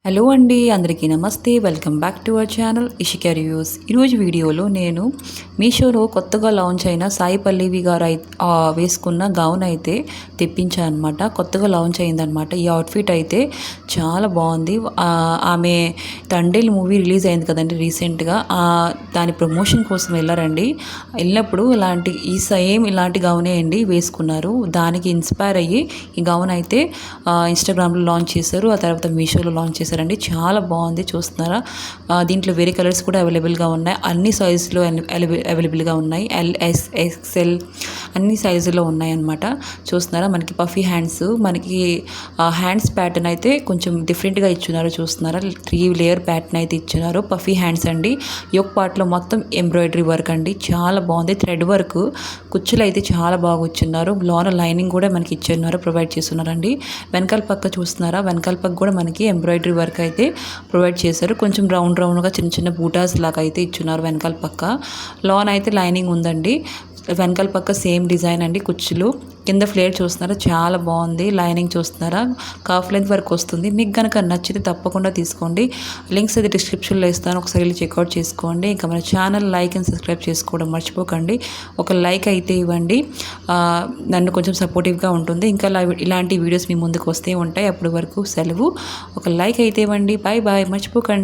Hello అండి, అందరికీ నమస్తే. Welcome back to our channel Ishika reviews. ఈరోజు వీడియోలో నేను మీషోలో కొత్తగా లాంచ్ అయిన సాయి పల్లవి గారు వేసుకున్న గౌన్ అయితే తెప్పించాను అనమాట. కొత్తగా లాంచ్ అయిందనమాట. ఈ అవుట్ఫిట్ అయితే చాలా బాగుంది. ఆమె తండేల్ మూవీ రిలీజ్ అయింది కదండి రీసెంట్గా. దాని ప్రమోషన్ కోసం వెళ్ళారండి. వెళ్ళినప్పుడు ఇలాంటి గౌనే అండి వేసుకున్నారు. దానికి ఇన్స్పైర్ అయ్యి ఈ గౌన్ అయితే ఇన్స్టాగ్రామ్లో లాంచ్ చేశారు. ఆ తర్వాత మీషోలో లాంచ్ చేశారు. చాలా బాగుంది, చూస్తున్నారా. దీంట్లో వేరే కలర్స్ కూడా అవైలబుల్గా ఉన్నాయి. అన్ని సైజులో అవైలబుల్గా ఉన్నాయి. ఎల్ఎస్ ఎక్స్ఎల్ అన్ని సైజులో ఉన్నాయి అన్నమాట. చూస్తున్నారా, మనకి పఫీ హ్యాండ్స్, మనకి హ్యాండ్స్ ప్యాటర్న్ అయితే కొంచెం డిఫరెంట్గా ఇచ్చున్నారు. చూస్తున్నారా, 3 లేయర్ ప్యాటర్న్ అయితే ఇచ్చున్నారు. పఫీ హ్యాండ్స్ అండి. యోక్ పార్ట్లో మొత్తం ఎంబ్రాయిడరీ వర్క్ అండి, చాలా బాగుంది. థ్రెడ్ వర్క్, కుచ్చులు అయితే చాలా బాగా ఇచ్చున్నారు. లోన లైనింగ్ కూడా మనకి ఇచ్చున్నారు, ప్రొవైడ్ చేస్తున్నారండి. వెనకాల పక్క చూస్తున్నారా, వెనకాల పక్క కూడా మనకి ఎంబ్రాయిడరీ వర్క్ అయితే ప్రొవైడ్ చేశారు. కొంచెం రౌండ్గా చిన్న చిన్న బూటాస్ లాగా అయితే ఇచ్చున్నారు వెనకాల పక్క. లోన్ అయితే లైనింగ్ ఉందండి. వెనకాల పక్క సేమ్ డిజైన్ అండి. కుచ్చులు కింద ఫ్లేర్ చూస్తున్నారా, చాలా బాగుంది. లైనింగ్ చూస్తున్నారా, కాఫ్ లెంత్ వరకు వస్తుంది. మీకు కనుక నచ్చితే తప్పకుండా తీసుకోండి. లింక్స్ అయితే డిస్క్రిప్షన్లో ఇస్తాను, ఒకసారి వెళ్ళి చెక్అవుట్ చేసుకోండి. ఇంకా మన ఛానల్ లైక్ అండ్ సబ్స్క్రైబ్ చేసుకోవడం మర్చిపోకండి. ఒక లైక్ అయితే ఇవ్వండి, నన్ను కొంచెం సపోర్టివ్గా ఉంటుంది. ఇంకా ఇలాంటి వీడియోస్ మీ ముందుకు వస్తే ఉంటాయి. అప్పటి వరకు సెలవు. ఒక లైక్ అయితే ఇవ్వండి. బాయ్ బాయ్, మర్చిపోకండి.